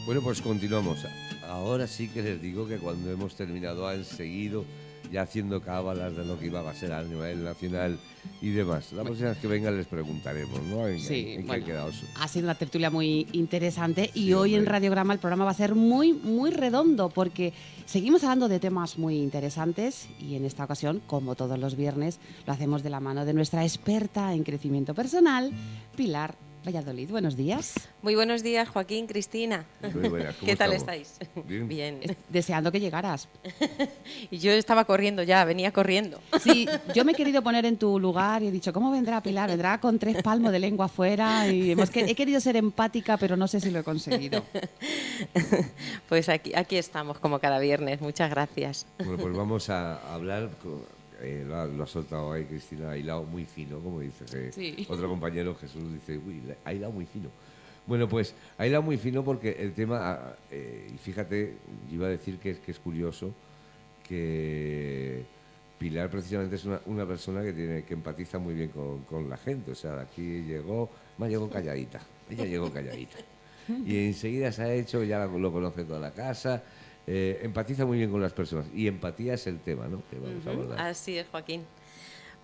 Bueno, pues continuamos. Ahora sí que les digo que cuando hemos terminado han seguido ya haciendo cábalas de lo que iba a ser a nivel nacional y demás. La próxima vez que vengan les preguntaremos, ¿no? ¿En qué ha quedado eso? Ha sido una tertulia muy interesante y Sí, hoy hombre. en Radiograma el programa va a ser muy, muy redondo porque seguimos hablando de temas muy interesantes y en esta ocasión, como todos los viernes, lo hacemos de la mano de nuestra experta en crecimiento personal, Pilar Valladolid. Buenos días. Muy buenos días, Joaquín, Cristina. Muy buenas, ¿cómo ¿Qué tal estamos? estáis? Bien. Deseando que llegaras. Y yo estaba corriendo ya, venía corriendo. Sí, yo me he querido poner en tu lugar y he dicho, ¿cómo vendrá Pilar? Vendrá con 3 palmos de lengua afuera y he querido ser empática, pero no sé si lo he conseguido. Pues aquí estamos, como cada viernes. Muchas gracias. Bueno, pues vamos a hablar, lo ha soltado ahí Cristina, ha hilado muy fino, como dice Sí. otro compañero Jesús, dice, uy, ha hilado muy fino. Bueno, pues ha hilado muy fino porque el tema, y fíjate, yo iba a decir que es curioso que Pilar precisamente es una persona que empatiza muy bien con la gente, o sea, aquí llegó calladita, ella llegó calladita. Y enseguida se ha hecho, ya lo conoce toda la casa, empatiza muy bien con las personas. Y empatía es el tema, ¿no?, que vamos a abordar. Así es, Joaquín.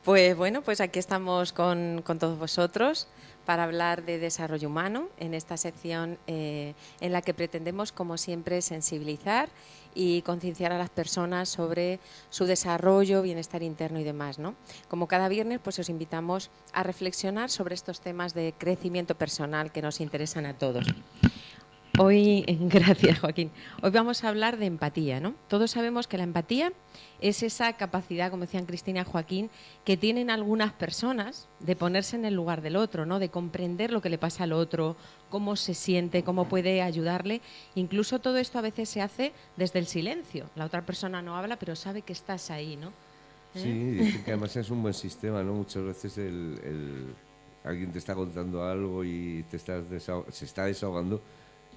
Pues bueno, pues aquí estamos con todos vosotros para hablar de desarrollo humano en esta sección en la que pretendemos, como siempre, sensibilizar y concienciar a las personas sobre su desarrollo, bienestar interno y demás, ¿no? Como cada viernes, pues os invitamos a reflexionar sobre estos temas de crecimiento personal que nos interesan a todos. Hoy, gracias Joaquín, hoy vamos a hablar de empatía, ¿no? Todos sabemos que la empatía es esa capacidad, como decían Cristina y Joaquín, que tienen algunas personas de ponerse en el lugar del otro, ¿no? De comprender lo que le pasa al otro, cómo se siente, cómo puede ayudarle. Incluso todo esto a veces se hace desde el silencio. La otra persona no habla, pero sabe que estás ahí, ¿no? Sí, dicen que además es un buen sistema, ¿no? Muchas veces alguien te está contando algo y se está desahogando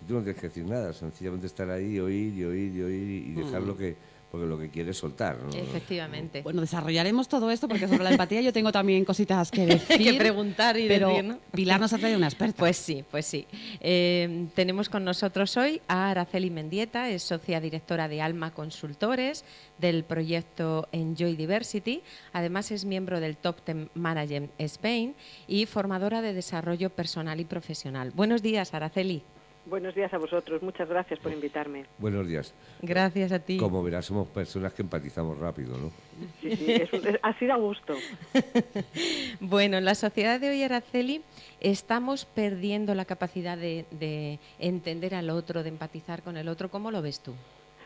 y tú no tienes que decir nada, sencillamente estar ahí, oír y dejar porque lo que quieres soltar, ¿no? Efectivamente. Bueno, desarrollaremos todo esto porque sobre la empatía yo tengo también cositas que decir. Que preguntar y pero decir, ¿no? Pilar nos ha traído una experta. Pues sí. Tenemos con nosotros hoy a Araceli Mendieta, es socia directora de Alma Consultores, del proyecto Enjoy Diversity. Además es miembro del Top 10 Management Spain y formadora de desarrollo personal y profesional. Buenos días, Araceli. Buenos días a vosotros, muchas gracias por invitarme. Buenos días. Gracias a ti. Como verás, somos personas que empatizamos rápido, ¿no? Sí, así da gusto. Bueno, en la sociedad de hoy, Araceli, estamos perdiendo la capacidad de entender al otro, de empatizar con el otro. ¿Cómo lo ves tú?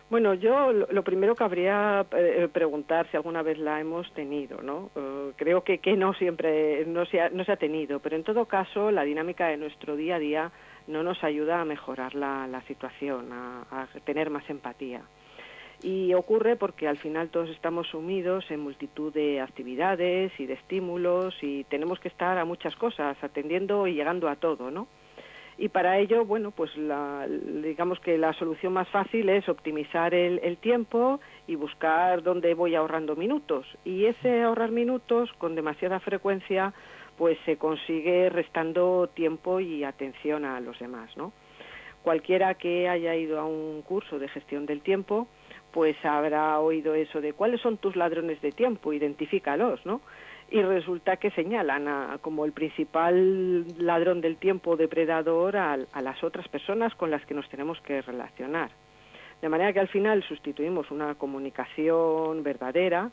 Bueno, yo lo primero cabría preguntar si alguna vez la hemos tenido, ¿no? Creo que no siempre, no se ha tenido, pero en todo caso la dinámica de nuestro día a día no nos ayuda a mejorar la situación, a tener más empatía. Y ocurre porque al final todos estamos sumidos en multitud de actividades y de estímulos y tenemos que estar a muchas cosas, atendiendo y llegando a todo, ¿no? Y para ello, bueno, pues digamos que la solución más fácil es optimizar el tiempo y buscar dónde voy ahorrando minutos. Y ese ahorrar minutos con demasiada frecuencia pues se consigue restando tiempo y atención a los demás, ¿no? Cualquiera que haya ido a un curso de gestión del tiempo pues habrá oído eso de cuáles son tus ladrones de tiempo, identifícalos, ¿no? Y resulta que señalan como el principal ladrón del tiempo, depredador, a las otras personas con las que nos tenemos que relacionar. De manera que al final sustituimos una comunicación verdadera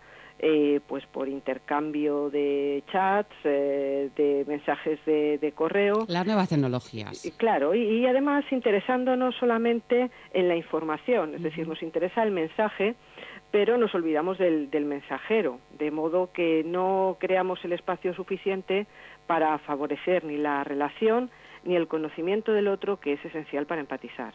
pues por intercambio de chats, de mensajes de correo. Las nuevas tecnologías. Claro, y además interesándonos solamente en la información, es decir, nos interesa el mensaje, pero nos olvidamos del mensajero, de modo que no creamos el espacio suficiente para favorecer ni la relación ni el conocimiento del otro, que es esencial para empatizar.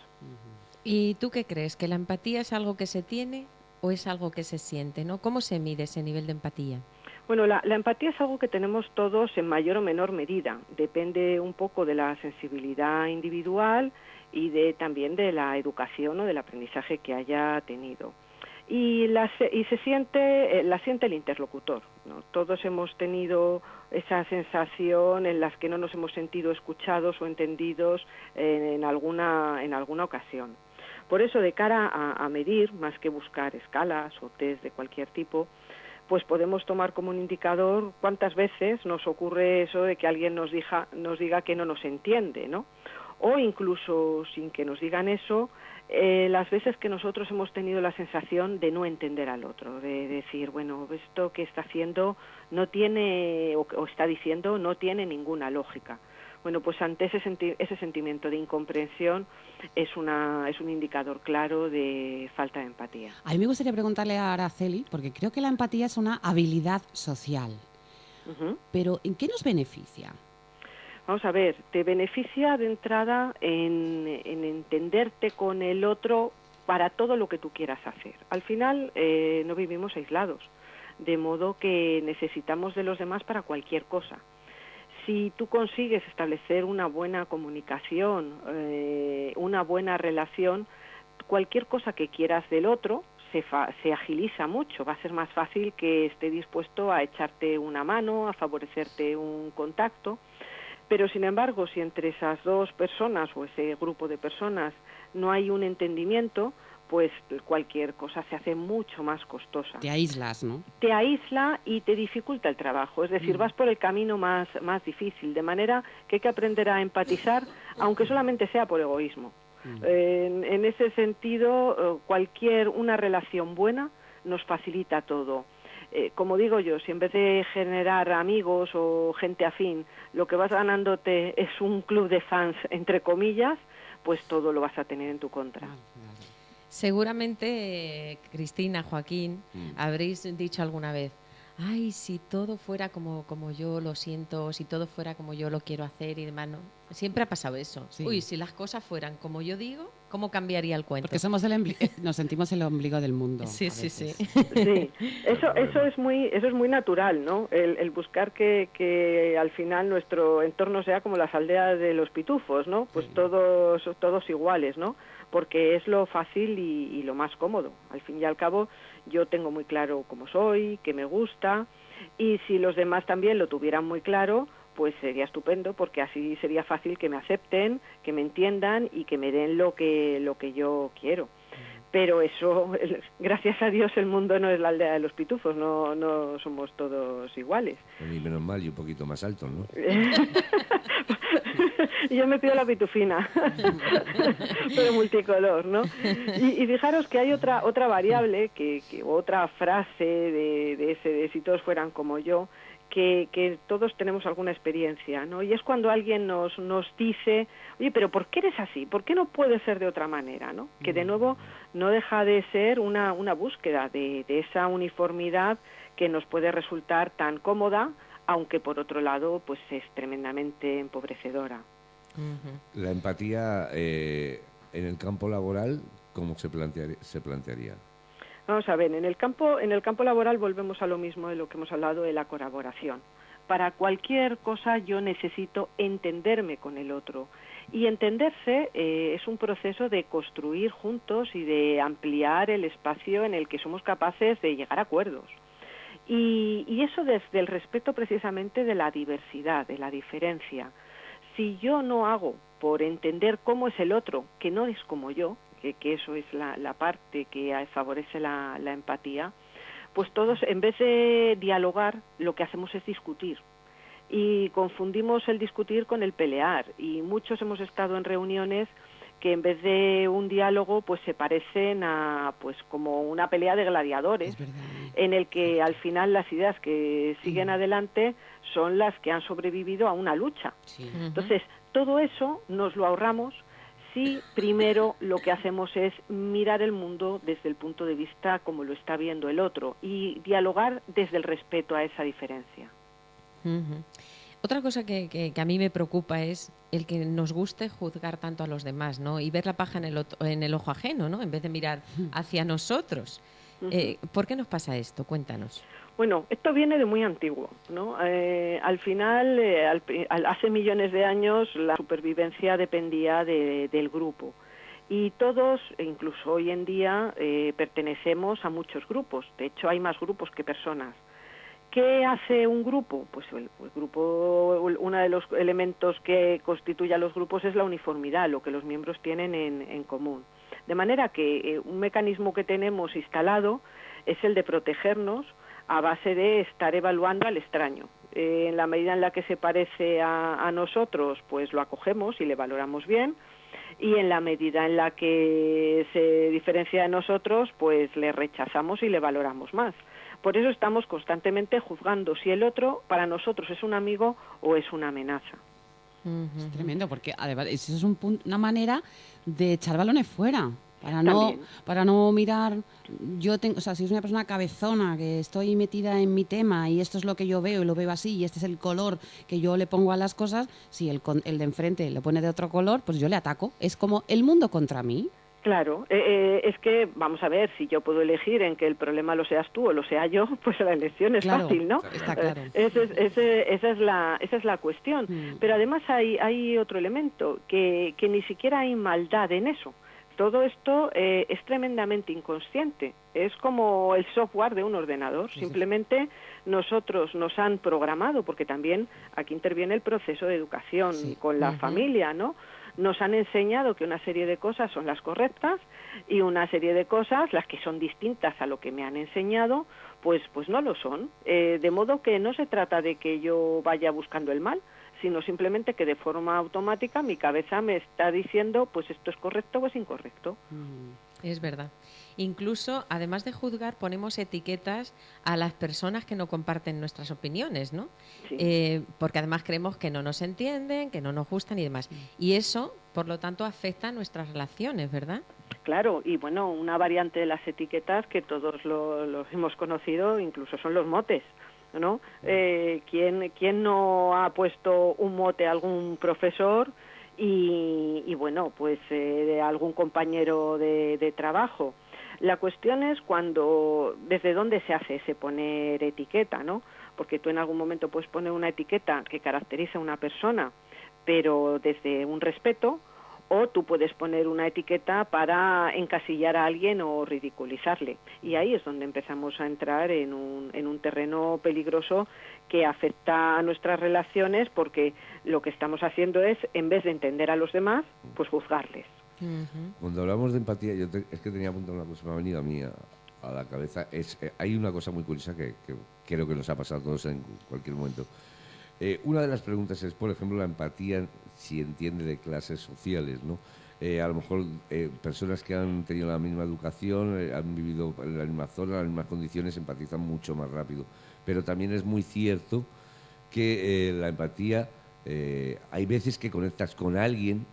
¿Y tú qué crees? ¿Que la empatía es algo que se tiene o es algo que se siente, ¿no? ¿Cómo se mide ese nivel de empatía? Bueno, la empatía es algo que tenemos todos en mayor o menor medida. Depende un poco de la sensibilidad individual y también de la educación o del aprendizaje que haya tenido. Y la siente el interlocutor, ¿no? Todos hemos tenido esa sensación en las que no nos hemos sentido escuchados o entendidos en alguna ocasión. Por eso, de cara a medir, más que buscar escalas o test de cualquier tipo, pues podemos tomar como un indicador cuántas veces nos ocurre eso de que alguien nos diga que no nos entiende, ¿no? O incluso sin que nos digan eso, las veces que nosotros hemos tenido la sensación de no entender al otro, de decir, bueno, esto que está haciendo no tiene, o está diciendo, no tiene ninguna lógica. Bueno, pues ante ese sentimiento de incomprensión es un indicador claro de falta de empatía. A mí me gustaría preguntarle a Araceli, porque creo que la empatía es una habilidad social. Uh-huh. Pero ¿en qué nos beneficia? Vamos a ver, te beneficia de entrada en entenderte con el otro para todo lo que tú quieras hacer. Al final no vivimos aislados, de modo que necesitamos de los demás para cualquier cosa. Si tú consigues establecer una buena comunicación, una buena relación, cualquier cosa que quieras del otro se agiliza mucho. Va a ser más fácil que esté dispuesto a echarte una mano, a favorecerte un contacto. Pero, sin embargo, si entre esas dos personas o ese grupo de personas no hay un entendimiento, pues cualquier cosa se hace mucho más costosa. Te aíslas, ¿no? Te aísla y te dificulta el trabajo, es decir, vas por el camino más difícil, de manera que hay que aprender a empatizar, aunque solamente sea por egoísmo. En ese sentido, una relación buena nos facilita todo. Como digo yo, si en vez de generar amigos o gente afín, lo que vas ganándote es un club de fans, entre comillas, pues todo lo vas a tener en tu contra. Seguramente, Cristina, Joaquín, habréis dicho alguna vez, ay, si todo fuera como yo lo siento, si todo fuera como yo lo quiero hacer y demás, ¿no? Siempre ha pasado eso. Sí. Uy, si las cosas fueran como yo digo, ¿cómo cambiaría el cuento? Porque somos nos sentimos el ombligo del mundo. Sí. Sí, eso es muy natural, ¿no? El buscar que al final nuestro entorno sea como las aldeas de los pitufos, ¿no? Pues todos iguales, ¿no? Porque es lo fácil y lo más cómodo. Al fin y al cabo, yo tengo muy claro cómo soy, qué me gusta, y si los demás también lo tuvieran muy claro, pues sería estupendo, porque así sería fácil que me acepten, que me entiendan y que me den lo que yo quiero. Pero eso, gracias a Dios, el mundo no es la aldea de los pitufos, no somos todos iguales. Y menos mal, y un poquito más alto, ¿no? Yo me pido la pitufina, pero multicolor, ¿no? Y fijaros que hay otra variable, que otra frase de ese de si todos fueran como yo, que todos tenemos alguna experiencia, ¿no? Y es cuando alguien nos dice, oye, pero ¿por qué eres así? ¿Por qué no puede ser de otra manera, no? Que de nuevo no deja de ser una búsqueda de esa uniformidad que nos puede resultar tan cómoda, aunque por otro lado pues es tremendamente empobrecedora. La empatía en el campo laboral, ¿cómo se plantearía? Vamos a ver, en el campo laboral volvemos a lo mismo de lo que hemos hablado de la colaboración. Para cualquier cosa yo necesito entenderme con el otro. Y entenderse es un proceso de construir juntos y de ampliar el espacio en el que somos capaces de llegar a acuerdos. Y eso desde el respeto precisamente de la diversidad, de la diferencia. Si yo no hago por entender cómo es el otro, que no es como yo, que eso es la parte que favorece la empatía, pues todos, en vez de dialogar, lo que hacemos es discutir. Y confundimos el discutir con el pelear. Y muchos hemos estado en reuniones que en vez de un diálogo, pues se parecen a pues como una pelea de gladiadores, en el que al final las ideas que siguen adelante son las que han sobrevivido a una lucha. Sí. Entonces, todo eso nos lo ahorramos si primero lo que hacemos es mirar el mundo desde el punto de vista como lo está viendo el otro y dialogar desde el respeto a esa diferencia. Otra cosa que a mí me preocupa es el que nos guste juzgar tanto a los demás, ¿no? Y ver la paja en el ojo ajeno, ¿no? En vez de mirar hacia nosotros. ¿Por qué nos pasa esto? Cuéntanos. Bueno, esto viene de muy antiguo, ¿no? Al final, hace millones de años, la supervivencia dependía del grupo. Y todos, incluso hoy en día, pertenecemos a muchos grupos. De hecho, hay más grupos que personas. ¿Qué hace un grupo? Pues el grupo, uno de los elementos que constituye a los grupos es la uniformidad, lo que los miembros tienen en común. De manera que un mecanismo que tenemos instalado es el de protegernos a base de estar evaluando al extraño. En la medida en la que se parece a nosotros, pues lo acogemos y le valoramos bien, y en la medida en la que se diferencia de nosotros, pues le rechazamos y le valoramos más. Por eso estamos constantemente juzgando si el otro para nosotros es un amigo o es una amenaza. Es tremendo, porque además eso es una manera de echar balones fuera. También. Para no mirar, o sea, si es una persona cabezona, que estoy metida en mi tema y esto es lo que yo veo y lo veo así y este es el color que yo le pongo a las cosas, si el de enfrente le pone de otro color, pues yo le ataco. Es como el mundo contra mí. Claro, es que, vamos a ver, si yo puedo elegir en que el problema lo seas tú o lo sea yo, pues la elección es fácil, ¿no? Está claro. Esa es la cuestión. Pero además hay otro elemento, que ni siquiera hay maldad en eso. Todo esto es tremendamente inconsciente. Es como el software de un ordenador. Sí. Simplemente nosotros nos han programado, porque también aquí interviene el proceso de educación con la familia, ¿no? Nos han enseñado que una serie de cosas son las correctas y una serie de cosas, las que son distintas a lo que me han enseñado, pues no lo son. De modo que no se trata de que yo vaya buscando el mal, sino simplemente que de forma automática mi cabeza me está diciendo pues esto es correcto o es incorrecto. Es verdad. Incluso, además de juzgar, ponemos etiquetas a las personas que no comparten nuestras opiniones, ¿no? Sí. Porque además creemos que no nos entienden, que no nos gustan y demás. Y eso, por lo tanto, afecta a nuestras relaciones, ¿verdad? Claro, y bueno, una variante de las etiquetas que todos los hemos conocido, incluso son los motes, ¿no? ¿Quién no ha puesto un mote a algún profesor y bueno, pues de algún compañero de trabajo? La cuestión es desde dónde se hace ese poner etiqueta, ¿no? Porque tú en algún momento puedes poner una etiqueta que caracteriza a una persona, pero desde un respeto, o tú puedes poner una etiqueta para encasillar a alguien o ridiculizarle. Y ahí es donde empezamos a entrar en un terreno peligroso que afecta a nuestras relaciones, porque lo que estamos haciendo es, en vez de entender a los demás, pues juzgarles. Cuando hablamos de empatía, es que tenía apuntado una cosa, me ha venido a mí a la cabeza. Hay una cosa muy curiosa que creo que nos ha pasado a todos en cualquier momento. Una de las preguntas es, por ejemplo, la empatía, si entiende de clases sociales, ¿no? A lo mejor personas que han tenido la misma educación, han vivido en la misma zona, en las mismas condiciones, empatizan mucho más rápido. Pero también es muy cierto que la empatía, hay veces que conectas con alguien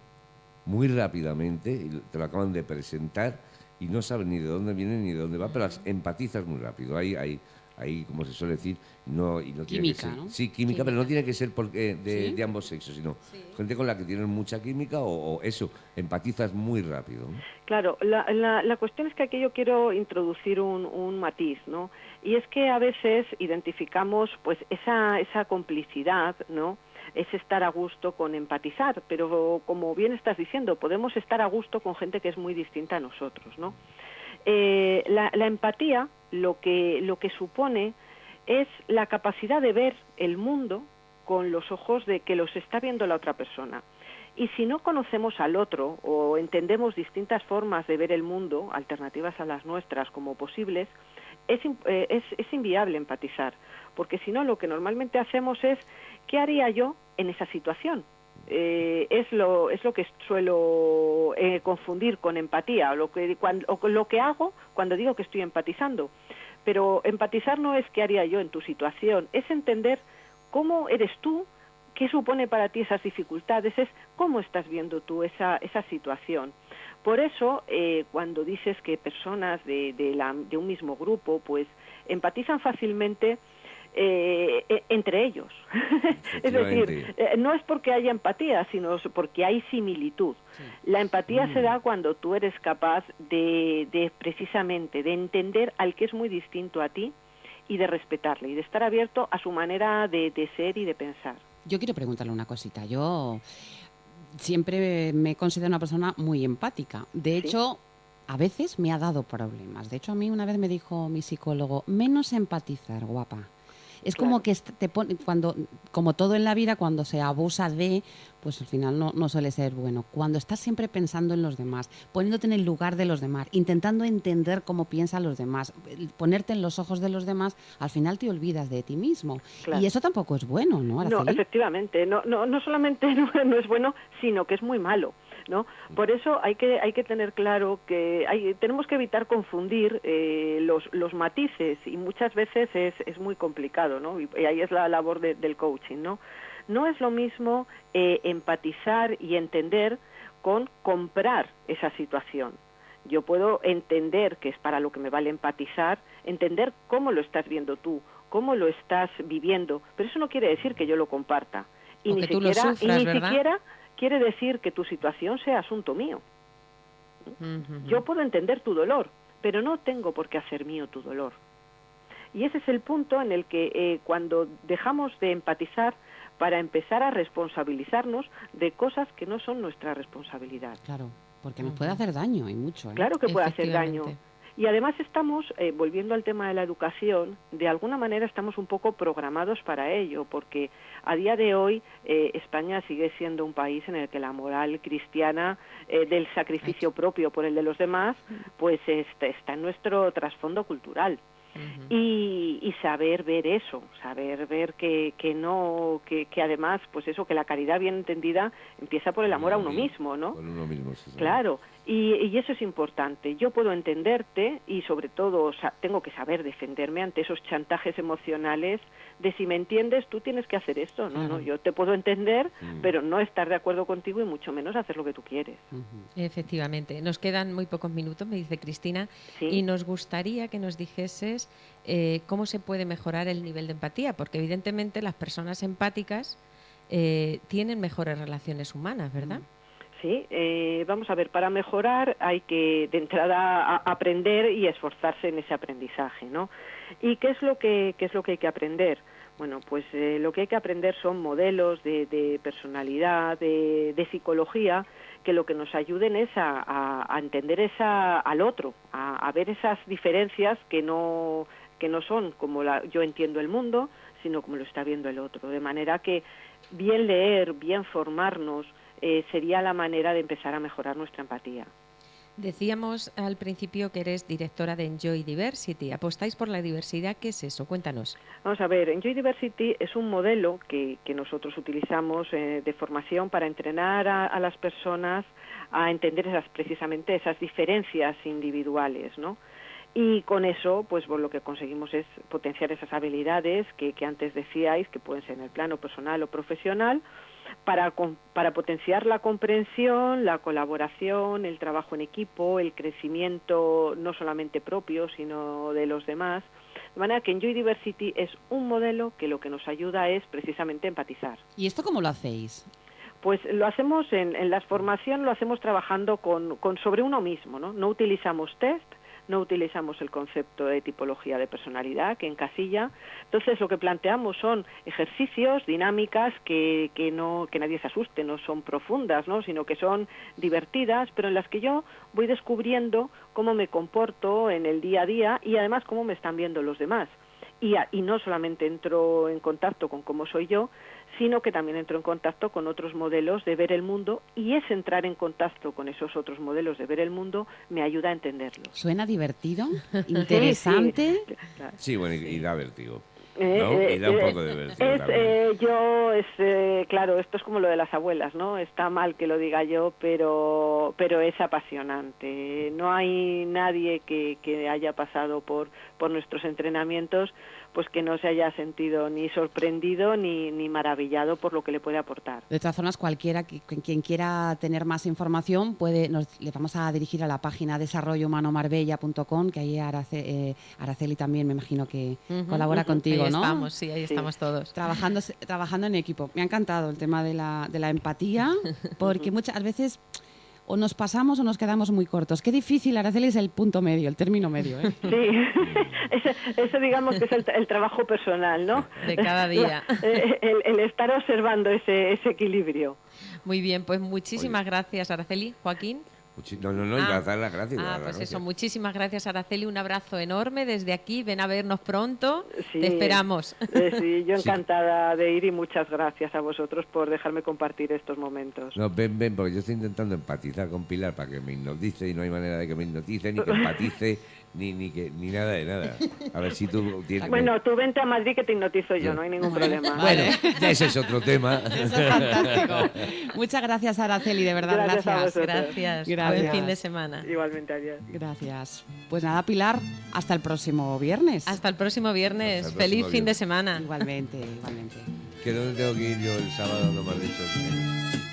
muy rápidamente, y te lo acaban de presentar, y no sabes ni de dónde viene ni de dónde va, pero empatizas muy rápido. Hay, como se suele decir, no química, tiene que ser, ¿no? Sí, química, pero no tiene que ser porque de ambos sexos, sino gente con la que tienes mucha química o eso, empatizas muy rápido, ¿no? Claro, la cuestión es que aquí yo quiero introducir un matiz, ¿no? Y es que a veces identificamos pues esa complicidad, ¿no? Es estar a gusto con empatizar, pero como bien estás diciendo, podemos estar a gusto con gente que es muy distinta a nosotros, ¿no? La empatía lo que supone es la capacidad de ver el mundo con los ojos de que los está viendo la otra persona. Y si no conocemos al otro o entendemos distintas formas de ver el mundo, alternativas a las nuestras como posibles, es inviable empatizar, porque si no lo que normalmente hacemos es ¿qué haría yo en esa situación? Es lo que suelo confundir con empatía, o lo que hago cuando digo que estoy empatizando. Pero empatizar no es qué haría yo en tu situación, es entender cómo eres tú, qué supone para ti esas dificultades, es cómo estás viendo tú esa situación. Por eso, cuando dices que personas de un mismo grupo pues empatizan fácilmente entre ellos. Es decir, no es porque haya empatía, sino porque hay similitud. Sí. La empatía se da cuando tú eres capaz de precisamente de entender al que es muy distinto a ti y de respetarle y de estar abierto a su manera de ser y de pensar. Yo quiero preguntarle una cosita. Yo siempre me considero una persona muy empática. De hecho, a veces me ha dado problemas. De hecho, a mí una vez me dijo mi psicólogo, menos empatizar, guapa. Es como que te pone, cuando, como todo en la vida, cuando se abusa de, pues al final no suele ser bueno. Cuando estás siempre pensando en los demás, poniéndote en el lugar de los demás, intentando entender cómo piensan los demás, ponerte en los ojos de los demás, al final te olvidas de ti mismo. Claro. Y eso tampoco es bueno, ¿no, Araceli? No, efectivamente. No solamente no es bueno, sino que es muy malo, ¿no? Por eso hay que tener claro que tenemos que evitar confundir los matices, y muchas veces es muy complicado, ¿no? Y ahí es la labor del coaching, ¿no? No es lo mismo empatizar y entender con comprar esa situación. Yo puedo entender que es para lo que me vale empatizar, entender cómo lo estás viendo tú, cómo lo estás viviendo, pero eso no quiere decir que yo lo comparta. Y ni siquiera quiere decir que tu situación sea asunto mío. Yo puedo entender tu dolor, pero no tengo por qué hacer mío tu dolor. Y ese es el punto en el que cuando dejamos de empatizar para empezar a responsabilizarnos de cosas que no son nuestra responsabilidad. Claro, porque nos puede hacer daño y mucho. Claro que puede hacer daño. Y además estamos, volviendo al tema de la educación, de alguna manera estamos un poco programados para ello, porque a día de hoy España sigue siendo un país en el que la moral cristiana del sacrificio propio por el de los demás, pues está en nuestro trasfondo cultural. Y saber ver eso, saber ver que además, pues eso, que la caridad bien entendida empieza por el amor a uno mismo, ¿no? Por uno mismo, sí. Claro, y eso es importante. Yo puedo entenderte y sobre todo tengo que saber defenderme ante esos chantajes emocionales de si me entiendes, tú tienes que hacer esto, ¿no? No, yo te puedo entender, pero no estar de acuerdo contigo y mucho menos hacer lo que tú quieres. Efectivamente. Nos quedan muy pocos minutos, me dice Cristina, y nos gustaría que nos dijeses cómo se puede mejorar el nivel de empatía, porque evidentemente las personas empáticas tienen mejores relaciones humanas, ¿verdad? Sí, vamos a ver, para mejorar hay que de entrada aprender y esforzarse en ese aprendizaje, ¿no? ¿Y qué es lo que hay que aprender? Bueno, pues lo que hay que aprender son modelos de personalidad, de psicología, que lo que nos ayuden es a entender al otro, a ver esas diferencias que no son como yo entiendo el mundo, sino como lo está viendo el otro. De manera que bien leer, bien formarnos, sería la manera de empezar a mejorar nuestra empatía. Decíamos al principio que eres directora de Enjoy Diversity. ¿Apostáis por la diversidad? ¿Qué es eso? Cuéntanos. Vamos a ver, Enjoy Diversity es un modelo que nosotros utilizamos de formación para entrenar a las personas a entender precisamente esas diferencias individuales, ¿no? Y con eso, pues lo que conseguimos es potenciar esas habilidades que antes decíais, que pueden ser en el plano personal o profesional, para potenciar la comprensión, la colaboración, el trabajo en equipo, el crecimiento no solamente propio, sino de los demás. De manera que Enjoy Diversity es un modelo que lo que nos ayuda es precisamente empatizar. ¿Y esto cómo lo hacéis? Pues lo hacemos en la formación, lo hacemos trabajando sobre uno mismo, ¿no? No utilizamos test, no utilizamos el concepto de tipología de personalidad que encasilla. Entonces lo que planteamos son ejercicios, dinámicas que nadie se asuste, no son profundas, ¿no? Sino que son divertidas, pero en las que yo voy descubriendo cómo me comporto en el día a día y además cómo me están viendo los demás. Y no solamente entro en contacto con cómo soy yo, sino que también entro en contacto con otros modelos de ver el mundo, y ese entrar en contacto con esos otros modelos de ver el mundo me ayuda a entenderlos. ¿Suena divertido? ¿Interesante? Sí, bueno, y da vértigo. ¿No? Y da un poco de vértigo también. Claro, esto es como lo de las abuelas, ¿no? Está mal que lo diga yo, pero es apasionante. No hay nadie que haya pasado por nuestros entrenamientos pues que no se haya sentido ni sorprendido ni maravillado por lo que le puede aportar. De todas formas, quien quiera tener más información le vamos a dirigir a la página desarrollohumanomarbella.com, que ahí Araceli también me imagino que colabora contigo, ahí ¿no? Estamos, sí, ahí estamos todos. Trabajando en equipo. Me ha encantado el tema de la empatía, porque muchas veces o nos pasamos o nos quedamos muy cortos. Qué difícil, Araceli, es el punto medio, el término medio, ¿eh? Sí, eso digamos que es el trabajo personal, ¿no? De cada día. El estar observando ese equilibrio. Muy bien, pues muchísimas gracias, Araceli. Joaquín. No, y dar las gracias. Pues eso, muchísimas gracias, Araceli. Un abrazo enorme desde aquí. Ven a vernos pronto. Sí, te esperamos. Sí, yo encantada de ir y muchas gracias a vosotros por dejarme compartir estos momentos. No, ven, porque yo estoy intentando empatizar con Pilar para que me hipnotice y no hay manera de que me hipnotice, ni que empatice, ni nada de nada. A ver si tú tienes... Bueno, tú vente a Madrid que te hipnotizo yo, no hay ningún problema. Bueno, ese es otro tema. Eso es fantástico. Muchas gracias, Araceli, de verdad, gracias. Gracias. Buen fin de semana. Igualmente, adiós. Gracias. Pues nada, Pilar, hasta el próximo viernes. Hasta el próximo viernes. Feliz fin de semana. Igualmente. ¿Que dónde tengo que ir yo el sábado? No me has dicho.